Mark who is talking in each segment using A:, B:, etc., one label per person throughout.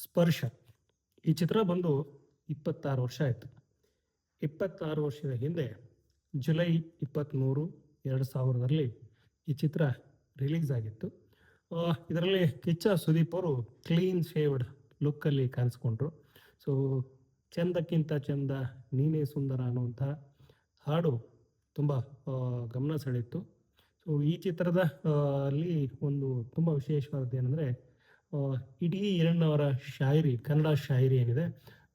A: ಸ್ಪರ್ಶ ಈ ಚಿತ್ರ ಬಂದು 26 ವರ್ಷ ಆಯಿತು. 26 ವರ್ಷದ ಹಿಂದೆ ಜುಲೈ 23, 2000ರಲ್ಲಿ ಈ ಚಿತ್ರ ರಿಲೀಸ್ ಆಗಿತ್ತು. ಇದರಲ್ಲಿ ಕಿಚ್ಚ ಸುದೀಪ್ ಅವರು ಕ್ಲೀನ್ ಶೇವ್ಡ್ ಲುಕ್ಕಲ್ಲಿ ಕಾಣಿಸ್ಕೊಂಡ್ರು. ಸೊ ಚಂದಕ್ಕಿಂತ ಚಂದ ನೀನೇ ಸುಂದರ ಅನ್ನುವಂಥ ಹಾಡು ತುಂಬ ಗಮನ ಸೆಳೀತು. ಸೊ ಈ ಚಿತ್ರದ ಅಲ್ಲಿ ಒಂದು ತುಂಬ ವಿಶೇಷವಾದದ್ದು ಏನಂದರೆ, ಇಡೀ ಹಿರಣ್ಣವರ ಶಾಯರಿ, ಕನ್ನಡ ಶಾಯರಿ ಏನಿದೆ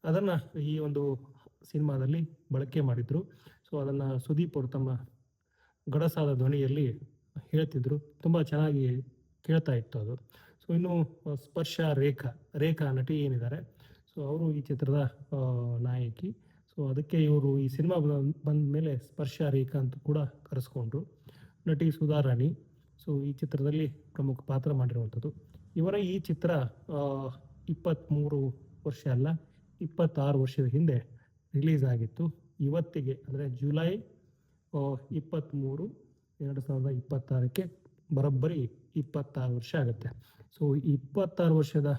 A: ಅದನ್ನು ಈ ಒಂದು ಸಿನಿಮಾದಲ್ಲಿ ಬಳಕೆ ಮಾಡಿದರು. ಸೊ ಅದನ್ನು ಸುದೀಪ್ ಅವರು ತಮ್ಮ ಗಡಸಾದ ಧ್ವನಿಯಲ್ಲಿ ಹೇಳ್ತಿದ್ರು. ತುಂಬ ಚೆನ್ನಾಗಿ ಕೇಳ್ತಾ ಇತ್ತು ಅದು. ಸೊ ಇನ್ನು ಸ್ಪರ್ಶ ರೇಖಾ ನಟಿ ಏನಿದ್ದಾರೆ, ಸೊ ಅವರು ಈ ಚಿತ್ರದ ನಾಯಕಿ. ಸೊ ಅದಕ್ಕೆ ಇವರು ಈ ಸಿನಿಮಾ ಬಂದ ಮೇಲೆ ಸ್ಪರ್ಶ ರೇಖಾ ಅಂತ ಕೂಡ ಕರೆಸ್ಕೊಂಡ್ರು. ನಟಿ ಸುಧಾರಾಣಿ ಸೊ ಈ ಚಿತ್ರದಲ್ಲಿ ಪ್ರಮುಖ ಪಾತ್ರ ಮಾಡಿರುವಂಥದ್ದು. ಇವರ ಈ ಚಿತ್ರ 23 ವರ್ಷ ಅಲ್ಲ, 26 ವರ್ಷದ ಹಿಂದೆ ರಿಲೀಸ್ ಆಗಿತ್ತು. ಇವತ್ತಿಗೆ ಅಂದರೆ ಜುಲೈ 23, 2026ಕ್ಕೆ ಬರೋಬ್ಬರಿ 26 ವರ್ಷ ಆಗುತ್ತೆ. ಸೊ 26 ವರ್ಷದ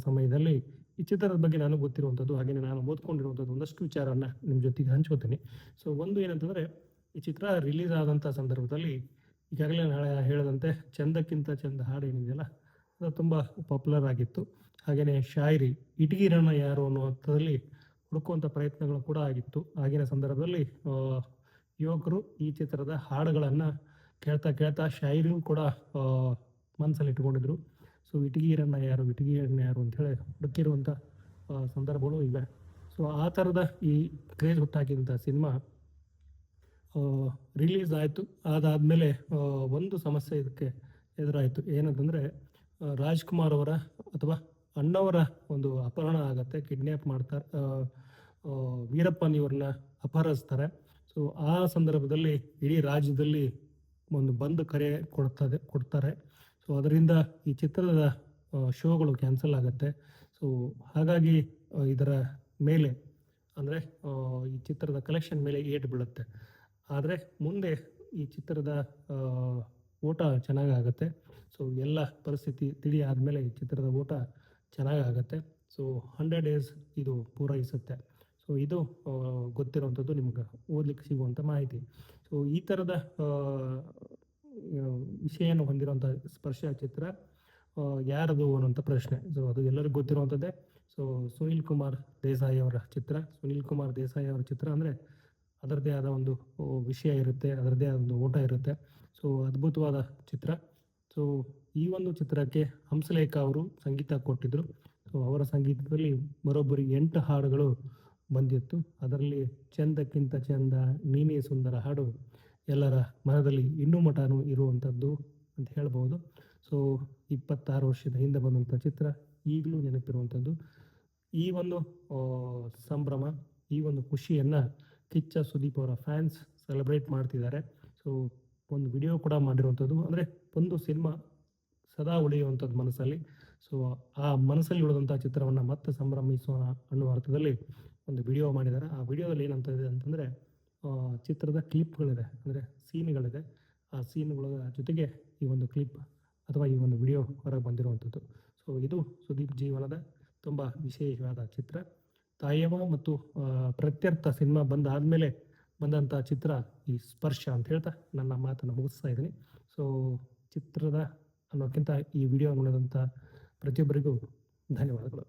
A: ಸಮಯದಲ್ಲಿ ಈ ಚಿತ್ರದ ಬಗ್ಗೆ ನಾನು ಗೊತ್ತಿರುವಂಥದ್ದು, ಹಾಗೆಯೇ ನಾನು ಓದ್ಕೊಂಡಿರುವಂಥದ್ದು ಒಂದಷ್ಟು ವಿಚಾರವನ್ನು ನಿಮ್ಮ ಜೊತೆಗೆ ಹಂಚ್ಕೋತೀನಿ. ಸೊ ಒಂದು ಏನಂತಂದರೆ, ಈ ಚಿತ್ರ ರಿಲೀಸ್ ಆದಂಥ ಸಂದರ್ಭದಲ್ಲಿ ಈಗಾಗಲೇ ನಾಳೆ ಹೇಳಿದಂತೆ ಚಂದಕ್ಕಿಂತ ಚಂದ ಹಾಡು ಏನಿದೆಯಲ್ಲ ಅದು ತುಂಬ ಪಾಪ್ಯುಲರ್ ಆಗಿತ್ತು. ಹಾಗೆಯೇ ಶಾಯರಿ ಇಟಗಿರಣ್ಣ ಯಾರು ಅನ್ನುವಂಥದ್ದಲ್ಲಿ ಹುಡುಕುವಂಥ ಪ್ರಯತ್ನಗಳು ಕೂಡ ಆಗಿತ್ತು. ಆಗಿನ ಸಂದರ್ಭದಲ್ಲಿ ಯುವಕರು ಈ ಚಿತ್ರದ ಹಾಡುಗಳನ್ನು ಕೇಳ್ತಾ ಶಾಯರಿಯೂ ಕೂಡ ಮನಸ್ಸಲ್ಲಿ ಇಟ್ಕೊಂಡಿದ್ರು. ಸೊ ಇಟಗಿರಣ್ಣ ಯಾರು ಅಂಥೇಳಿ ಹುಡುಕಿರುವಂಥ ಸಂದರ್ಭಗಳು ಇವೆ. ಸೊ ಆ ಥರದ ಈ ಕ್ರೇಜ್ ಹುಟ್ಟಾಕಿದಂಥ ಸಿನಿಮಾ ರಿಲೀಸ್ ಆಯಿತು. ಅದಾದಮೇಲೆ ಒಂದು ಸಮಸ್ಯೆ ಇದಕ್ಕೆ ಎದುರಾಯಿತು. ಏನಂತಂದರೆ, ರಾಜ್ಕುಮಾರ್ ಅವರ ಅಥವಾ ಅಣ್ಣವರ ಒಂದು ಅಪಹರಣ ಆಗತ್ತೆ, ಕಿಡ್ನ್ಯಾಪ್ ಮಾಡ್ತಾರೆ, ವೀರಪ್ಪನ್ ಇವ್ರನ್ನ ಅಪಹರಿಸ್ತಾರೆ. ಸೊ ಆ ಸಂದರ್ಭದಲ್ಲಿ ಇಡೀ ರಾಜ್ಯದಲ್ಲಿ ಒಂದು ಬಂದ್ ಕರೆ ಕೊಡ್ತಾರೆ. ಸೊ ಅದರಿಂದ ಈ ಚಿತ್ರದ ಶೋಗಳು ಕ್ಯಾನ್ಸಲ್ ಆಗುತ್ತೆ. ಸೊ ಹಾಗಾಗಿ ಇದರ ಮೇಲೆ ಅಂದರೆ ಈ ಚಿತ್ರದ ಕಲೆಕ್ಷನ್ ಮೇಲೆ ಏಟು ಬೀಳುತ್ತೆ. ಆದರೆ ಮುಂದೆ ಈ ಚಿತ್ರದ ಓಟ ಚೆನ್ನಾಗಾಗತ್ತೆ. ಸೊ ಎಲ್ಲ ಪರಿಸ್ಥಿತಿ ತಿಳಿ ಆದಮೇಲೆ ಈ ಚಿತ್ರದ ಓಟ ಚೆನ್ನಾಗಾಗತ್ತೆ. ಸೊ 100 days ಇದು ಪೂರೈಸುತ್ತೆ. ಸೊ ಇದು ಗೊತ್ತಿರುವಂಥದ್ದು, ನಿಮ್ಗೆ ಓದಲಿಕ್ಕೆ ಸಿಗುವಂಥ ಮಾಹಿತಿ. ಸೊ ಈ ಥರದ ವಿಷಯವನ್ನು ಹೊಂದಿರುವಂಥ ಸ್ಪರ್ಶ ಚಿತ್ರ ಯಾರದು ಅನ್ನುವಂಥ ಪ್ರಶ್ನೆ. ಸೊ ಅದು ಎಲ್ಲರಿಗೂ ಗೊತ್ತಿರುವಂಥದ್ದೇ. ಸೊ ಸುನೀಲ್ ಕುಮಾರ್ ದೇಸಾಯಿ ಅವರ ಚಿತ್ರ. ಸುನೀಲ್ ಕುಮಾರ್ ದೇಸಾಯಿ ಅವರ ಚಿತ್ರ ಅಂದರೆ ಅದರದ್ದೇ ಆದ ಒಂದು ವಿಷಯ ಇರುತ್ತೆ, ಅದರದ್ದೇ ಆದ ಒಂದು ಓಟ ಇರುತ್ತೆ. ಸೊ ಅದ್ಭುತವಾದ ಚಿತ್ರ. ಸೊ ಈ ಒಂದು ಚಿತ್ರಕ್ಕೆ ಹಂಸಲೇಖ ಅವರು ಸಂಗೀತ ಕೊಟ್ಟಿದ್ದರು. ಸೊ ಅವರ ಸಂಗೀತದಲ್ಲಿ ಬರೋಬ್ಬರಿ 8 ಹಾಡುಗಳು ಬಂದಿತ್ತು. ಅದರಲ್ಲಿ ಚಂದಕ್ಕಿಂತ ಚಂದ ನೀನೇ ಸುಂದರ ಹಾಡು ಎಲ್ಲರ ಮನದಲ್ಲಿ ಇನ್ನೂ ಮಟನೂ ಇರುವಂಥದ್ದು ಅಂತ ಹೇಳ್ಬೋದು. ಸೊ 26 ವರ್ಷದ ಹಿಂದೆ ಬಂದಂಥ ಚಿತ್ರ ಈಗಲೂ ನೆನಪಿರುವಂಥದ್ದು. ಈ ಒಂದು ಸಂಭ್ರಮ, ಈ ಒಂದು ಖುಷಿಯನ್ನು ಕಿಚ್ಚ ಸುದೀಪ್ ಅವರ ಫ್ಯಾನ್ಸ್ ಸೆಲೆಬ್ರೇಟ್ ಮಾಡ್ತಿದ್ದಾರೆ. ಸೊ ಒಂದು ವಿಡಿಯೋ ಕೂಡ ಮಾಡಿರುವಂಥದ್ದು. ಅಂದರೆ ಒಂದು ಸಿನಿಮಾ ಸದಾ ಉಳಿಯುವಂಥದ್ದು ಮನಸ್ಸಲ್ಲಿ. ಸೊ ಆ ಮನಸ್ಸಲ್ಲಿ ಉಳಿದಂಥ ಚಿತ್ರವನ್ನು ಮತ್ತೆ ಸಂಭ್ರಮಿಸೋಣ ಅನ್ನುವ ಅರ್ಥದಲ್ಲಿ ಒಂದು ವಿಡಿಯೋ ಮಾಡಿದ್ದಾರೆ. ಆ ವಿಡಿಯೋದಲ್ಲಿ ಏನಂತ ಇದೆ ಅಂತಂದರೆ, ಚಿತ್ರದ ಕ್ಲಿಪ್ಗಳಿದೆ, ಅಂದರೆ ಸೀನ್ಗಳಿದೆ. ಆ ಸೀನ್ಗಳ ಜೊತೆಗೆ ಈ ಒಂದು ಕ್ಲಿಪ್ ಅಥವಾ ಈ ಒಂದು ವಿಡಿಯೋ ಹೊರಗೆ ಬಂದಿರುವಂಥದ್ದು. ಸೊ ಇದು ಸುದೀಪ್ ಜೀವನದ ತುಂಬ ವಿಶೇಷವಾದ ಚಿತ್ರ. ತಾಯವ ಮತ್ತು ಪ್ರತ್ಯರ್ಥ ಸಿನಿಮಾ ಬಂದಾದಮೇಲೆ ಬಂದಂಥ ಚಿತ್ರ ಈ ಸ್ಪರ್ಶ ಅಂತ ಹೇಳ್ತಾ ನನ್ನ ಮಾತನ್ನು ಮುಗಿಸ್ತಾ ಇದ್ದೀನಿ. ಸೊ ಚಿತ್ರದ ಅನ್ನೋಕ್ಕಿಂತ ಈ ವಿಡಿಯೋ ನೋಡಿದಂಥ ಪ್ರತಿಯೊಬ್ಬರಿಗೂ ಧನ್ಯವಾದಗಳು.